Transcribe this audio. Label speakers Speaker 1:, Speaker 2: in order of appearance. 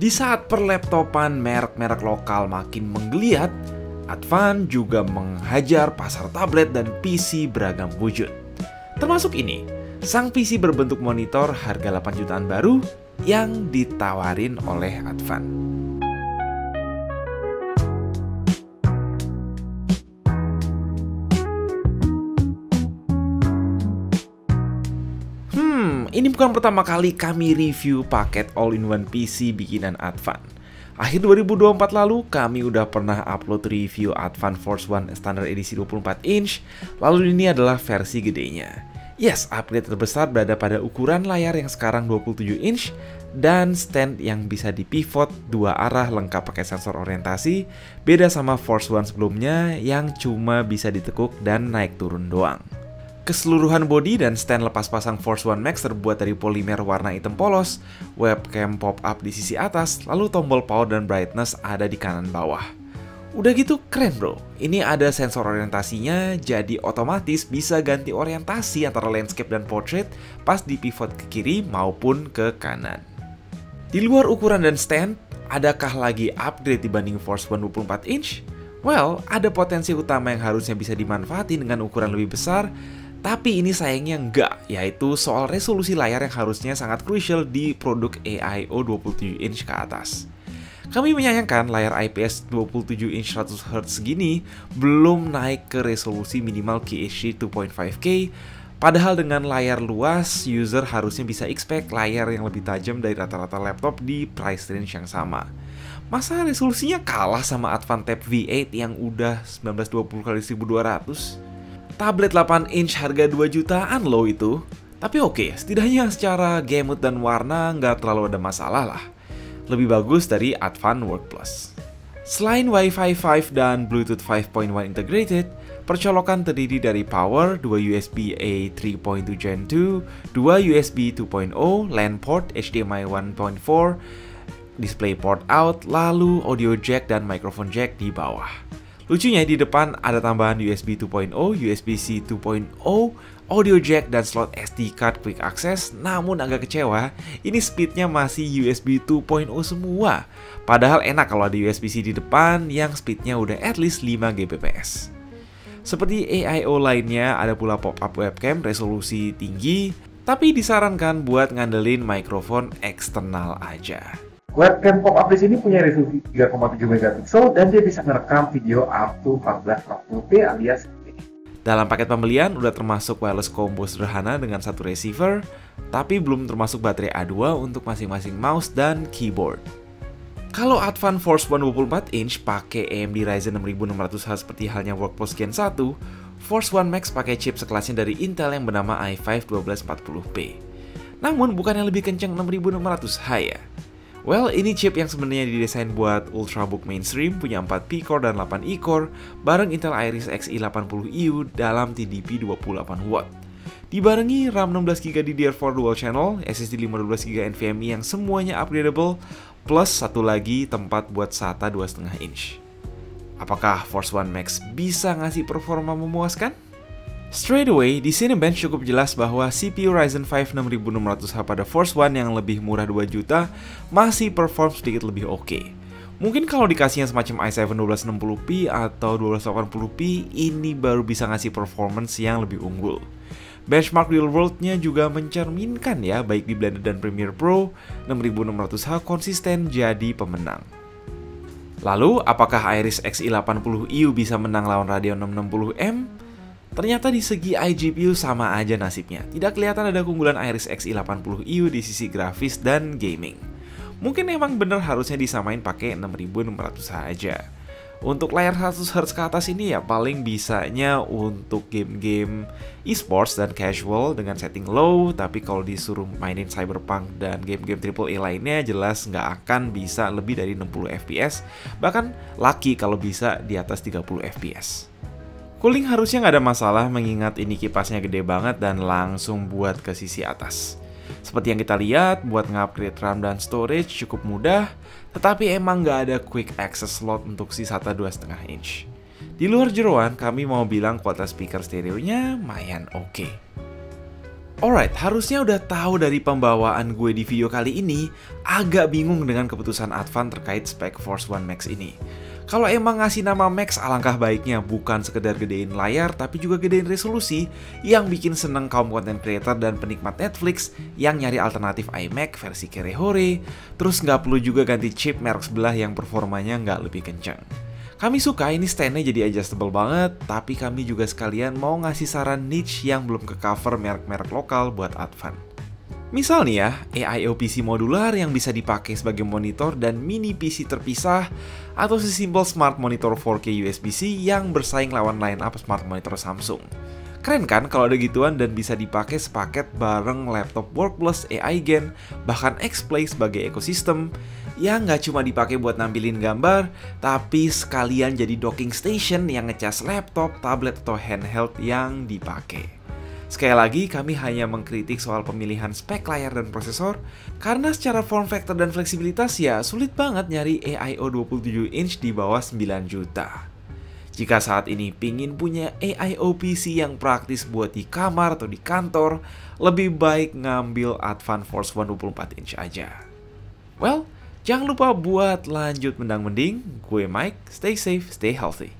Speaker 1: Di saat perlaptopan merek-merek lokal makin menggeliat, Advan juga menghajar pasar tablet dan PC beragam wujud. Termasuk ini, sang PC berbentuk monitor harga 8 jutaan baru yang ditawarin oleh Advan. Ini bukan pertama kali kami review paket all-in-one PC bikinan Advan. Akhir 2024 lalu, kami udah pernah upload review Advan Force One standar edisi 24 inch, lalu ini adalah versi gedenya. Yes, upgrade terbesar berada pada ukuran layar yang sekarang 27 inch, dan stand yang bisa dipivot dua arah lengkap pakai sensor orientasi, beda sama Force One sebelumnya yang cuma bisa ditekuk dan naik turun doang. Keseluruhan bodi dan stand lepas pasang Force One Max terbuat dari polimer warna hitam polos, webcam pop-up di sisi atas, lalu tombol power dan brightness ada di kanan bawah. Udah gitu keren bro, ini ada sensor orientasinya, jadi otomatis bisa ganti orientasi antara landscape dan portrait pas dipivot ke kiri maupun ke kanan. Di luar ukuran dan stand, adakah lagi upgrade dibanding Force One 24 inch? Well, ada potensi utama yang harusnya bisa dimanfaatin dengan ukuran lebih besar, tapi ini sayangnya enggak, yaitu soal resolusi layar yang harusnya sangat crucial di produk AIO 27 inch ke atas. Kami menyayangkan layar IPS 27 inch 100Hz segini belum naik ke resolusi minimal QHD 2.5K, padahal dengan layar luas, user harusnya bisa expect layar yang lebih tajam dari rata-rata laptop di price range yang sama. Masa resolusinya kalah sama Advan Tab V8 yang udah 1920x1200? Tablet 8 inch harga 2 jutaan loh itu. Tapi oke, setidaknya secara gamut dan warna nggak terlalu ada masalah lah. Lebih bagus dari Advan Work Plus. Selain Wi-Fi 5 dan Bluetooth 5.1 integrated, percolokan terdiri dari power, 2 USB A 3.2 Gen 2, 2 USB 2.0, LAN port, HDMI 1.4, DisplayPort out, lalu audio jack dan microphone jack di bawah. Lucunya di depan ada tambahan USB 2.0, USB-C 2.0, audio jack dan slot SD card quick access. Namun agak kecewa, ini speednya masih USB 2.0 semua. Padahal enak kalau ada USB-C di depan yang speednya udah at least 5 Gbps. Seperti AIO lainnya, ada pula pop-up webcam resolusi tinggi, tapi disarankan buat ngandelin mikrofon eksternal aja.
Speaker 2: Webcam pop-up di sini punya resolusi 3,7 megapiksel dan dia bisa merekam video up to 1440p alias ini.
Speaker 1: Dalam paket pembelian udah termasuk wireless combo sederhana dengan satu receiver, tapi belum termasuk baterai A2 untuk masing-masing mouse dan keyboard. Kalau Advan Force One 24 inch pakai AMD Ryzen 6600H seperti halnya Workforce Gen 1, Force One Max pakai chip sekelasnya dari Intel yang bernama i5 1240p. Namun bukan yang lebih kencang 6600H ya. Well, ini chip yang sebenarnya didesain buat ultrabook mainstream, punya 4 P-core dan 8 E-core, bareng Intel Iris Xe 80EU dalam TDP 28W. Dibarengi RAM 16GB DDR4 dual channel, SSD 512GB NVMe yang semuanya upgradable, plus satu lagi tempat buat SATA 2,5 inch. Apakah Force One Max bisa ngasih performa memuaskan? Straight away, di Cinebench cukup jelas bahwa CPU Ryzen 5 6600H pada Force One yang lebih murah 2 juta masih perform sedikit lebih oke. Mungkin kalau dikasihnya semacam i7 1260p atau 1280p, ini baru bisa ngasih performance yang lebih unggul. Benchmark real world-nya juga mencerminkan ya, baik di Blender dan Premiere Pro, 6600H konsisten jadi pemenang. Lalu, apakah Iris Xe 80EU bisa menang lawan Radeon 660M? Ternyata di segi iGPU sama aja nasibnya. Tidak kelihatan ada keunggulan Iris Xe 80EU di sisi grafis dan gaming. Mungkin emang bener harusnya disamain pakai 6600H aja. Untuk layar 100Hz ke atas ini ya paling bisanya untuk game-game esports dan casual dengan setting low. Tapi kalau disuruh mainin Cyberpunk dan game-game AAA lainnya jelas nggak akan bisa lebih dari 60 fps. Bahkan lucky kalau bisa di atas 30 fps. Cooling harusnya nggak ada masalah mengingat ini kipasnya gede banget dan langsung buat ke sisi atas. Seperti yang kita lihat, buat nge-upgrade RAM dan storage cukup mudah, tetapi emang nggak ada quick access slot untuk si SATA 2,5 inch. Di luar jeroan, kami mau bilang kualitas speaker stereonya lumayan oke. Alright, harusnya udah tahu dari pembawaan gue di video kali ini, agak bingung dengan keputusan Advan terkait spek Force One Max ini. Kalau emang ngasih nama Max, alangkah baiknya bukan sekedar gedein layar, tapi juga gedein resolusi yang bikin seneng kaum content creator dan penikmat Netflix yang nyari alternatif iMac versi Kerehore, terus nggak perlu juga ganti chip merek sebelah yang performanya nggak lebih kencang. Kami suka ini standnya jadi adjustable banget, tapi kami juga sekalian mau ngasih saran niche yang belum ke cover merek-merek lokal buat Advan. Misal nih ya, AIO PC modular yang bisa dipakai sebagai monitor dan mini PC terpisah, atau sesimpel smart monitor 4K USB-C yang bersaing lawan line-up smart monitor Samsung. Keren kan kalau ada gituan dan bisa dipakai sepaket bareng laptop Work Plus AI Gen, bahkan X-Play sebagai ekosistem, yang nggak cuma dipakai buat nampilin gambar, tapi sekalian jadi docking station yang ngecas laptop, tablet, atau handheld yang dipakai. Sekali lagi, kami hanya mengkritik soal pemilihan spek layar dan prosesor, karena secara form factor dan fleksibilitas ya sulit banget nyari AIO 27 inch di bawah 9 juta. Jika saat ini pingin punya AIO PC yang praktis buat di kamar atau di kantor, lebih baik ngambil Advan Force One 24 inch aja. Well, jangan lupa buat lanjut mendang-mending. Gue Mike, stay safe, stay healthy.